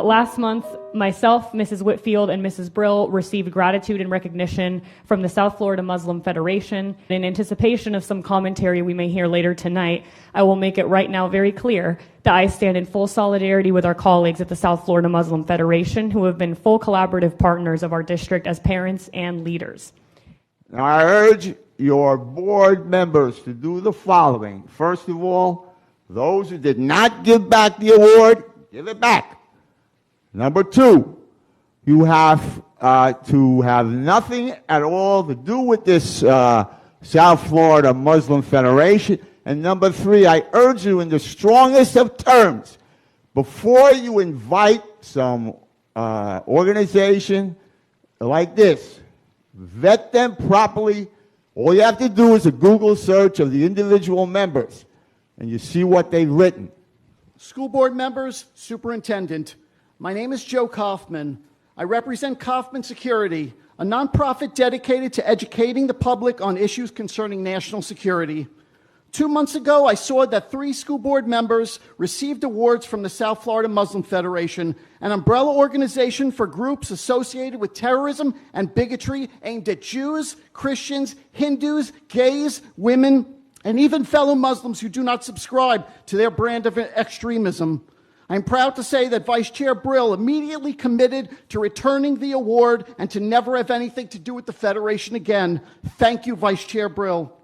Last month, myself, Mrs. Whitfield, and Mrs. Brill received gratitude and recognition from the South Florida Muslim Federation. In anticipation of some commentary we may hear later tonight, I will make it right now very clear that I stand in full solidarity with our colleagues at the South Florida Muslim Federation who have been full collaborative partners of our district as parents and leaders. Now, I urge your board members to do the following. First of all, those who did not give back the award, give it back. Number two, you have to have nothing at all to do with this South Florida Muslim Federation. And number three, I urge you in the strongest of terms, before you invite some organization like this, vet them properly. All you have to do is a Google search of the individual members, and you see what they've written. School board members, superintendent, my name is Joe Kaufman. I represent Kaufman Security, a nonprofit dedicated to educating the public on issues concerning national security. 2 months ago, I saw that 3 school board members received awards from the South Florida Muslim Federation, an umbrella organization for groups associated with terrorism and bigotry aimed at Jews, Christians, Hindus, gays, women, and even fellow Muslims who do not subscribe to their brand of extremism. I'm proud to say that Vice Chair Brill immediately committed to returning the award and to never have anything to do with the Federation again. Thank you, Vice Chair Brill.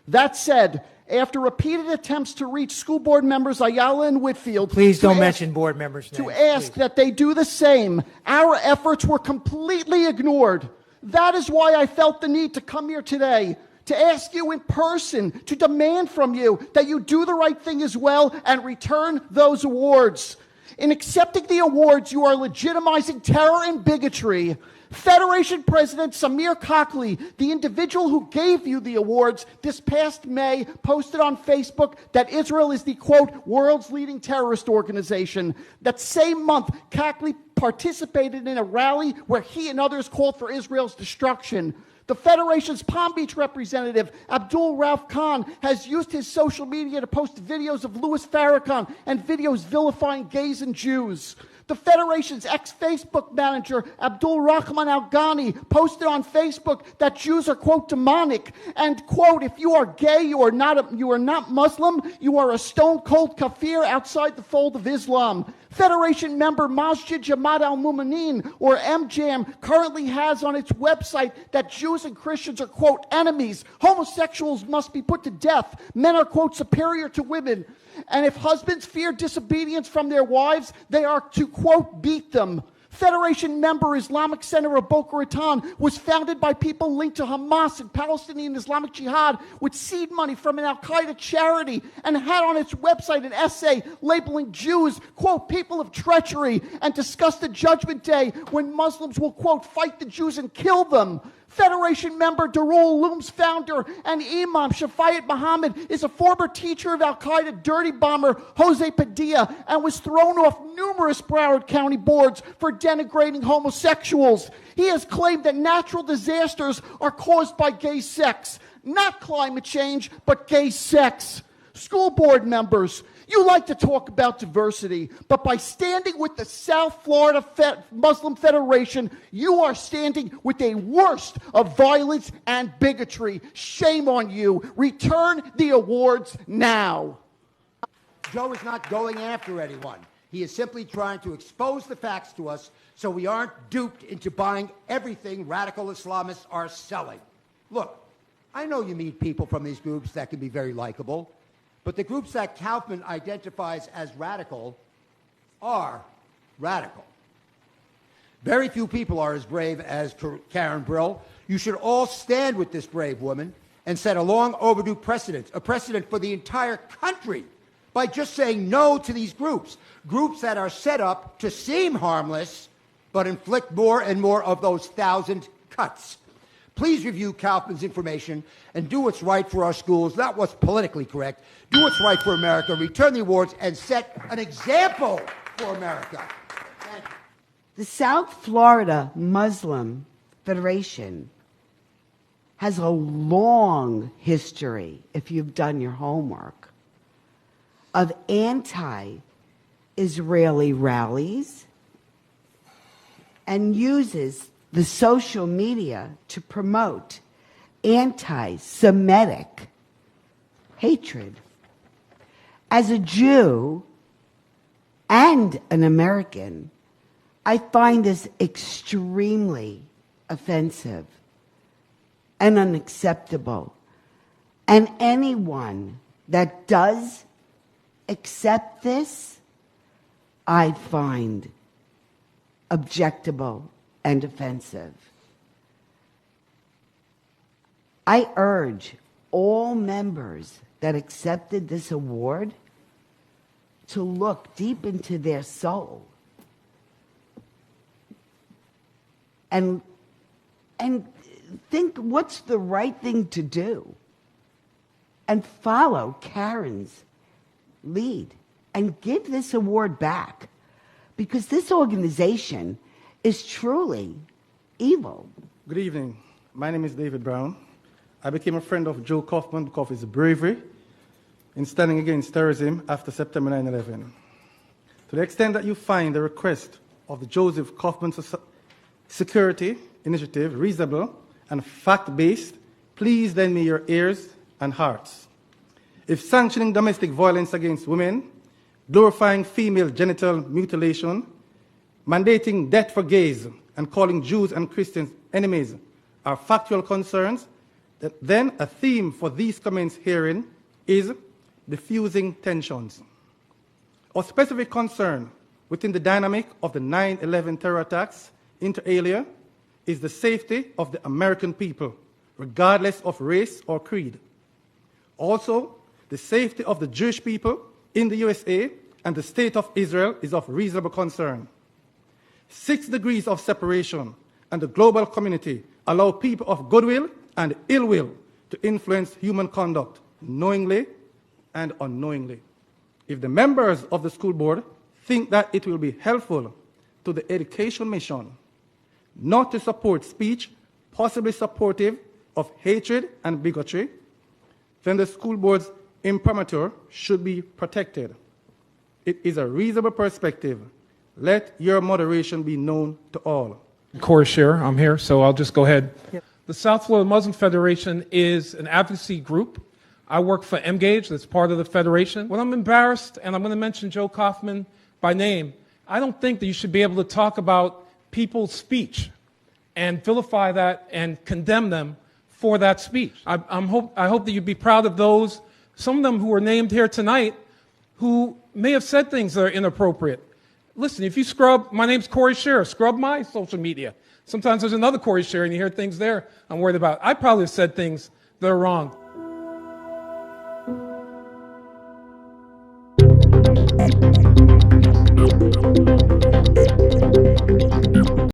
That said, after repeated attempts to reach school board members Ayala and Whitfield... Please don't mention board members' names. ...to ask that they do the same, our efforts were completely ignored. That is why I felt the need to come here today, to ask you in person, to demand from you that you do the right thing as well and return those awards. In accepting the awards, you are legitimizing terror and bigotry. Federation President Samir Khakli, the individual who gave you the awards this past May, posted on Facebook that Israel is the, quote, world's leading terrorist organization. That same month, Khakli participated in a rally where he and others called for Israel's destruction. The Federation's Palm Beach representative, Abdul Rauf Khan, has used his social media to post videos of Louis Farrakhan and videos vilifying gays and Jews. The Federation's ex-Facebook manager, Abdul Rahman Al-Ghani, posted on Facebook that Jews are, quote, demonic, and, quote, if you are gay, you are not Muslim, you are a stone-cold kafir outside the fold of Islam. Federation member Masjid Jamaat al-Mu'mineen, or MJAM, currently has on its website that Jews and Christians are, quote, enemies. Homosexuals must be put to death. Men are, quote, superior to women. And if husbands fear disobedience from their wives, they are to, quote, beat them. Federation member Islamic Center of Boca Raton was founded by people linked to Hamas and Palestinian Islamic Jihad with seed money from an Al-Qaeda charity, and had on its website an essay labeling Jews, quote, people of treachery, and discussed the judgment day when Muslims will, quote, fight the Jews and kill them. Federation member Darul Uloom's founder and Imam Shafayat Muhammad is a former teacher of Al-Qaeda dirty bomber Jose Padilla and was thrown off numerous Broward County boards for denigrating homosexuals. He has claimed that natural disasters are caused by gay sex. Not climate change, but gay sex. School board members, you like to talk about diversity, but by standing with the South Florida Muslim Federation, you are standing with a worst of violence and bigotry. Shame on you. Return the awards now. Joe is not going after anyone. He is simply trying to expose the facts to us so we aren't duped into buying everything radical Islamists are selling. Look, I know you meet people from these groups that can be very likable, but the groups that Kaufman identifies as radical are radical. Very few people are as brave as Karen Brill. You should all stand with this brave woman and set a long overdue precedent, a precedent for the entire country, by just saying no to these groups that are set up to seem harmless, but inflict more and more of those 1,000 cuts. Please review Kaufman's information and do what's right for our schools, not what's politically correct. Do what's right for America, return the awards, and set an example for America. Thank you. The South Florida Muslim Federation has a long history, if you've done your homework, of anti-Israeli rallies and uses the social media to promote anti-Semitic hatred. As a Jew and an American, I find this extremely offensive and unacceptable. And anyone that does accept this, I find objectable and offensive. I urge all members that accepted this award to look deep into their soul and think what's the right thing to do and follow Karen's lead and give this award back, because this organization is truly evil. Good evening. My name is David Brown. I became a friend of Joe Kaufman because of his bravery in standing against terrorism after September 9/11. To the extent that you find the request of the Joseph Kaufman Security Initiative reasonable and fact-based, please lend me your ears and hearts. If sanctioning domestic violence against women, glorifying female genital mutilation, mandating death for gays, and calling Jews and Christians enemies are factual concerns, then a theme for these comments herein is diffusing tensions. Of specific concern within the dynamic of the 9/11 terror attacks, inter alia, is the safety of the American people, regardless of race or creed. Also, the safety of the Jewish people in the USA and the State of Israel is of reasonable concern. 6 degrees of separation and the global community allow people of goodwill and ill will to influence human conduct knowingly and unknowingly. If the members of the school board think that it will be helpful to the education mission not to support speech possibly supportive of hatred and bigotry, then the school board's imprimatur should be protected. It is a reasonable perspective. Let your moderation be known to all. Corey Scherer, I'm here, so I'll just go ahead. Yep. The South Florida Muslim Federation is an advocacy group. I work for Engage, that's part of the federation. When I'm embarrassed, and I'm going to mention Joe Kaufman by name, I don't think that you should be able to talk about people's speech and vilify that and condemn them for that speech. I hope that you'd be proud of those, some of them who were named here tonight, who may have said things that are inappropriate. Listen, if you scrub, my name's Corey Scherer, scrub my social media. Sometimes there's another Corey Scherer and you hear things there I'm worried about. I probably have said things that are wrong.